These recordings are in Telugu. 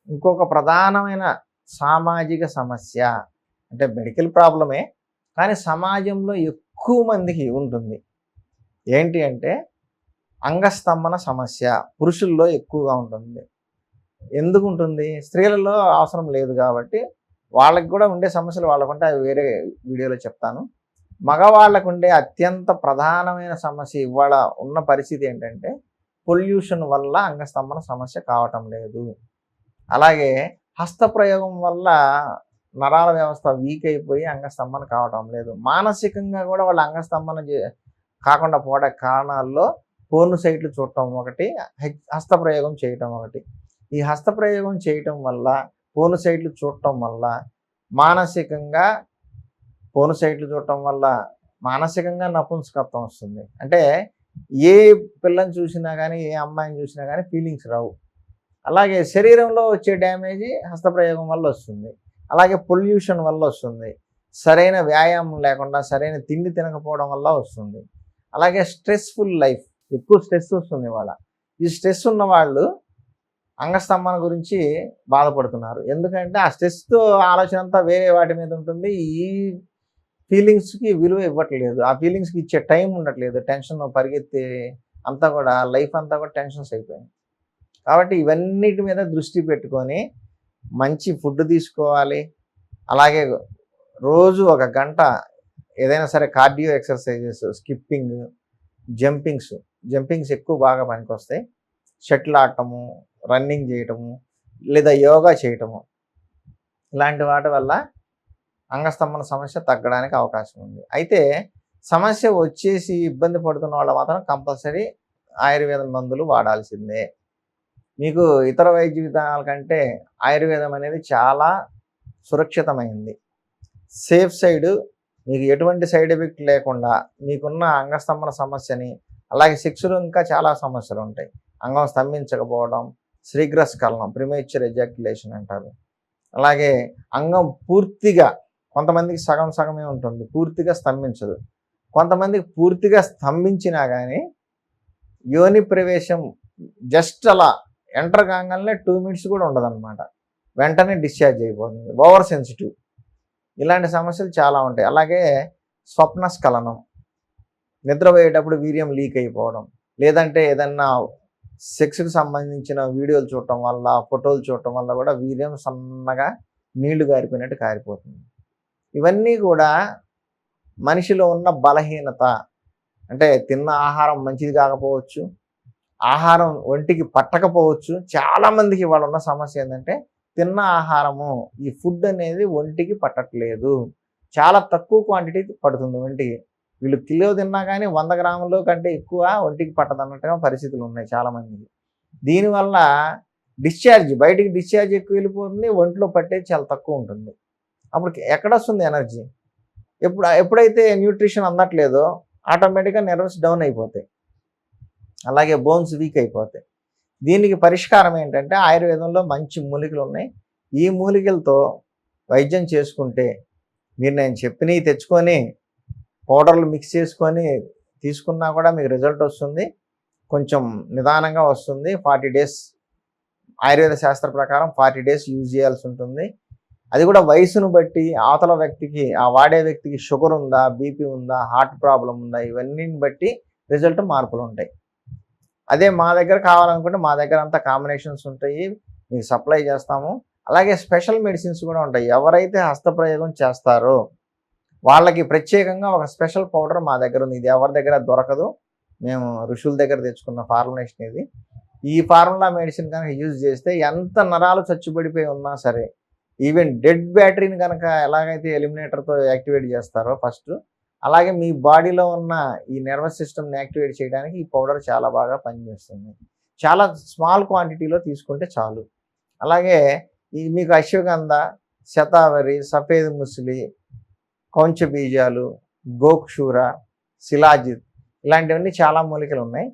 ఇంకొక ప్రధానమైన సామాజిక సమస్య. అంటే మెడికల్ ప్రాబ్లమే, కానీ సమాజంలో ఎక్కువ మందికి ఉంటుంది. ఏంటి అంటే అంగస్తంభన సమస్య పురుషుల్లో ఎక్కువగా ఉంటుంది. ఎందుకుంటుంది? స్త్రీలలో అవసరం లేదు కాబట్టి వాళ్ళకి కూడా ఉండే సమస్యలు వాళ్ళకుంటే అవి వేరే వీడియోలో చెప్తాను. మగవాళ్ళకు ఉండే అత్యంత ప్రధానమైన సమస్య ఇవాళ ఉన్న పరిస్థితి ఏంటంటే పొల్యూషన్ వల్ల అంగస్తంభన సమస్య కావటం లేదు. అలాగే హస్తప్రయోగం వల్ల నరాల వ్యవస్థ వీక్ అయిపోయి అంగస్తంభన కావటం లేదు. మానసికంగా కూడా వాళ్ళ అంగస్తంభన కాకుండా పోవడానికి కారణాల్లో పోర్న్ సైట్లు చూడటం ఒకటి, హస్తప్రయోగం చేయటం ఒకటి. ఈ హస్తప్రయోగం చేయటం వల్ల, పోర్న్ సైట్లు చూడటం వల్ల మానసికంగా, పోర్న్ సైట్లు చూడటం వల్ల మానసికంగా నపుంసకత్వం వస్తుంది. అంటే ఏ పిల్లని చూసినా కానీ, ఏ అమ్మాయిని చూసినా కానీ ఫీలింగ్స్ రావు. అలాగే శరీరంలో వచ్చే డ్యామేజీ హస్తప్రయోగం వల్ల వస్తుంది. అలాగే పొల్యూషన్ వల్ల వస్తుంది. సరైన వ్యాయామం లేకుండా సరైన తిండి తినకపోవడం వల్ల వస్తుంది. అలాగే స్ట్రెస్ఫుల్ లైఫ్, ఎక్కువ స్ట్రెస్ వస్తుంది ఇవాళ. ఈ స్ట్రెస్ ఉన్న వాళ్ళు అంగస్తంభన గురించి బాధపడుతున్నారు. ఎందుకంటే ఆ స్ట్రెస్తో ఆలోచన అంతా వేరే వాటి మీద ఉంటుంది. ఈ ఫీలింగ్స్కి విలువ ఇవ్వట్లేదు, ఆ ఫీలింగ్స్కి ఇచ్చే టైం ఉండట్లేదు. టెన్షన్ పరిగెత్తి అంతా కూడా లైఫ్ అంతా కూడా టెన్షన్స్ అయిపోయింది. కాబట్టి ఇవన్నిటి మీద దృష్టి పెట్టుకొని మంచి ఫుడ్ తీసుకోవాలి. అలాగే రోజు 1 గంట ఏదైనా సరే కార్డియో ఎక్సర్సైజెస్, స్కిప్పింగ్, జంపింగ్స్ ఎక్కువ బాగా పనికొస్తాయి. షటిల్ ఆడటము, రన్నింగ్ చేయటము, లేదా యోగా చేయటము, ఇలాంటి వాటి వల్ల అంగస్తంభన సమస్య తగ్గడానికి అవకాశం ఉంది. అయితే సమస్య వచ్చేసి ఇబ్బంది పడుతున్న వాళ్ళు మాత్రం కంపల్సరీ ఆయుర్వేద మందులు వాడాల్సిందే. మీకు ఇతర వైద్య విధానాల కంటే ఆయుర్వేదం అనేది చాలా సురక్షితమైంది. సేఫ్ సైడ్, మీకు ఎటువంటి సైడ్ ఎఫెక్ట్ లేకుండా మీకున్న అంగస్తంభన సమస్యని, అలాగే సెక్స్లో ఇంకా చాలా సమస్యలు ఉంటాయి. అంగం స్తంభించకపోవడం, శీఘ్రస్ఖలనం, ప్రిమేచ్యూర్ ఎజాక్యులేషన్ అంటారు. అలాగే అంగం పూర్తిగా, కొంతమందికి సగం సగమే ఉంటుంది, పూర్తిగా స్తంభించదు. కొంతమందికి పూర్తిగా స్తంభించినా కానీ యోని ప్రవేశం జస్ట్ అలా ఎంటర్ కాగానే 2 minutes కూడా ఉండదన్నమాట, వెంటనే డిశ్చార్జ్ అయిపోతుంది. ఓవర్ సెన్సిటివ్, ఇలాంటి సమస్యలు చాలా ఉంటాయి. అలాగే స్వప్నస్ఖలనం, నిద్రపోయేటప్పుడు వీర్యం లీక్ అయిపోవడం, లేదంటే ఏదన్నా సెక్స్కి సంబంధించిన వీడియోలు చూడటం వల్ల, ఫోటోలు చూడటం వల్ల కూడా వీర్యం సన్నగా నీళ్లు గారిపోయినట్టు కారిపోతుంది. ఇవన్నీ కూడా మనిషిలో ఉన్న బలహీనత. అంటే తిన్న ఆహారం మంచిది కాకపోవచ్చు, ఆహారం ఒంటికి పట్టకపోవచ్చు. చాలామందికి ఇవాళ ఉన్న సమస్య ఏంటంటే తిన్న ఆహారము, ఈ ఫుడ్ అనేది ఒంటికి పట్టట్లేదు. చాలా తక్కువ క్వాంటిటీ పడుతుంది ఒంటికి. వీళ్ళు కిలో తిన్నా కానీ 100 గ్రాముల కంటే ఎక్కువ ఒంటికి పట్టదన్నట్టుగా పరిస్థితులు ఉన్నాయి చాలామందికి. దీనివల్ల బయటికి డిశ్చార్జ్ ఎక్కువ వెళ్ళిపోతుంది, ఒంట్లో పట్టేది చాలా తక్కువ ఉంటుంది. అప్పుడు ఎక్కడొస్తుంది ఎనర్జీ? ఎప్పుడైతే న్యూట్రిషన్ అందట్లేదో ఆటోమేటిక్గా నర్వస్ డౌన్ అయిపోతాయి, అలాగే బోన్స్ వీక్ అయిపోతాయి. దీనికి పరిష్కారం ఏంటంటే ఆయుర్వేదంలో మంచి మూలికలు ఉన్నాయి. ఈ మూలికలతో వైద్యం చేసుకుంటే, మీరు నేను చెప్పినవి తెచ్చుకొని పౌడర్లు మిక్స్ చేసుకొని తీసుకున్నా కూడా మీకు రిజల్ట్ వస్తుంది. కొంచెం నిదానంగా వస్తుంది. 40 days ఆయుర్వేద శాస్త్ర ప్రకారం 40 days యూజ్ చేయాల్సి ఉంటుంది. అది కూడా వయసును బట్టి, అవతల వ్యక్తికి, ఆ వాడే వ్యక్తికి షుగర్ ఉందా, బీపీ ఉందా, హార్ట్ ప్రాబ్లం ఉందా, ఇవన్నీని బట్టి రిజల్ట్ మార్పులు ఉంటాయి. అదే మా దగ్గర కావాలనుకుంటే మా దగ్గర అంతా కాంబినేషన్స్ ఉంటాయి, మీకు సప్లై చేస్తాము. అలాగే స్పెషల్ మెడిసిన్స్ కూడా ఉంటాయి. ఎవరైతే హస్తప్రయోగం చేస్తారో వాళ్ళకి ప్రత్యేకంగా ఒక స్పెషల్ పౌడర్ మా దగ్గర ఉంది. ఇది ఎవరి దగ్గర దొరకదు, మేము ఋషుల దగ్గర తెచ్చుకున్న ఫార్ములేషన్ ఇది. ఈ ఫార్ములా మెడిసిన్ కనుక యూజ్ చేస్తే ఎంత నరాలు చచ్చుబడిపోయి ఉన్నా సరే, ఈవెన్ డెడ్ బ్యాటరీని కనుక ఎలాగైతే ఎలిమినేటర్తో యాక్టివేట్ చేస్తారో ఫస్ట్, అలాగే మీ బాడీలో ఉన్న ఈ నర్వస్ సిస్టమ్ని యాక్టివేట్ చేయడానికి ఈ పౌడర్ చాలా బాగా పనిచేస్తుంది. చాలా స్మాల్ క్వాంటిటీలో తీసుకుంటే చాలు. అలాగే మీకు అశ్వగంధ, శతావరి, సఫేద్ ముస్లి, కౌంచ బీజాలు, గోక్షూర, శిలాజిత్, ఇలాంటివన్నీ చాలా మూలికలు ఉన్నాయి.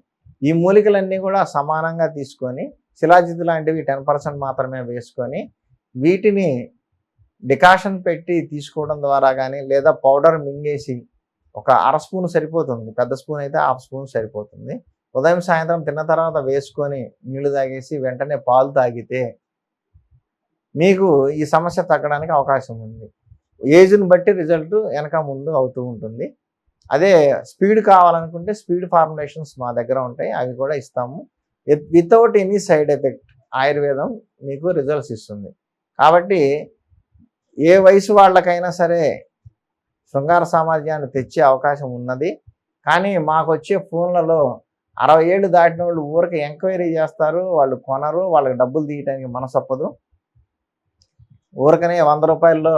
ఈ మూలికలన్నీ కూడా సమానంగా తీసుకొని, శిలాజిత్ లాంటివి 10% మాత్రమే వేసుకొని, వీటిని డికాషన్ పెట్టి తీసుకోవడం ద్వారా కానీ, లేదా పౌడర్ మింగేసి ఒక 1/2 స్పూన్ సరిపోతుంది, పెద్ద స్పూన్ అయితే 1/2 స్పూన్ సరిపోతుంది. ఉదయం సాయంత్రం తిన్న తర్వాత వేసుకొని నీళ్లు తాగేసి వెంటనే పాలు తాగితే మీకు ఈ సమస్య తగ్గడానికి అవకాశం ఉంది. ఏజ్‌ని బట్టి రిజల్ట్ వెనక ముందు అవుతూ ఉంటుంది. అదే స్పీడ్ కావాలనుకుంటే స్పీడ్ ఫార్ములేషన్స్ మా దగ్గర ఉంటాయి. అవి కూడా ఇస్తాము. వితౌట్ ఎనీ సైడ్ ఎఫెక్ట్ ఆయుర్వేదం మీకు రిజల్ట్స్ ఇస్తుంది. కాబట్టి ఏ వయసు వాళ్ళకైనా సరే శృంగార సామర్థ్యాన్ని తెచ్చే అవకాశం ఉన్నది. కానీ మాకొచ్చే ఫోన్లలో 60 ఏళ్ళు దాటిన వాళ్ళు ఊరికే ఎంక్వైరీ చేస్తారు. వాళ్ళు కొనరు. వాళ్ళకి డబ్బులు తీయటానికి మనసొప్పదు. ఊరకనే రూ. 100లో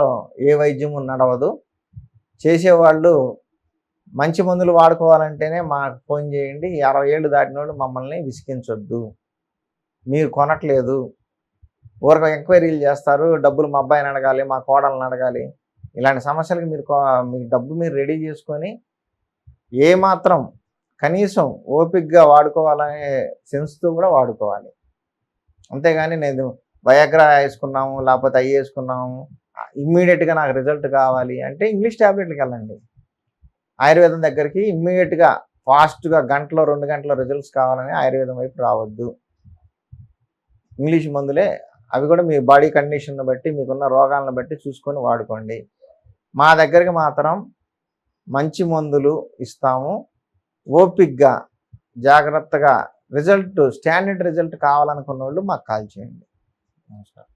ఏ వైద్యము నడవదు. చేసేవాళ్ళు మంచి మందులు వాడుకోవాలంటేనే మాకు ఫోన్ చేయండి. 60 ఏళ్ళు దాటినోళ్ళు మమ్మల్ని విసిగించొద్దు. మీరు కొనట్లేదు. ఊరక ఎంక్వైరీలు చేస్తారు. డబ్బులు మా అబ్బాయిని అడగాలి, మా కోడల్ని అడగాలి. ఇలాంటి సమస్యలకి మీ డబ్బు మీరు రెడీ చేసుకొని ఏమాత్రం కనీసం ఓపికగా వాడుకోవాలనే సెన్స్‌తో కూడా వాడుకోవాలి. అంతేగాని నేను వయాగ్రా వేసుకున్నాము, లేకపోతే అయి వేసుకున్నాము, ఇమ్మీడియట్‌గా నాకు రిజల్ట్ కావాలి అంటే ఇంగ్లీష్ టాబ్లెట్‌లకి వెళ్ళండి. ఆయుర్వేదం దగ్గరికి ఇమ్మీడియట్‌గా ఫాస్ట్‌గా గంటలో 2 గంటల్లో రిజల్ట్స్ కావాలని ఆయుర్వేదం వైపు రావద్దు. ఇంగ్లీష్ మందులే అవి కూడా మీ బాడీ కండిషన్‌ని బట్టి, మీకున్న రోగాలను బట్టి చూసుకొని వాడుకోండి. మా దగ్గరికి మాత్రం మంచి మందులు ఇస్తాము. ఓపికగా, జాగ్రత్తగా స్టాండర్డ్ రిజల్ట్ కావాలనుకున్నోళ్ళు మాకు కాల్ చేయండి. నమస్కారం.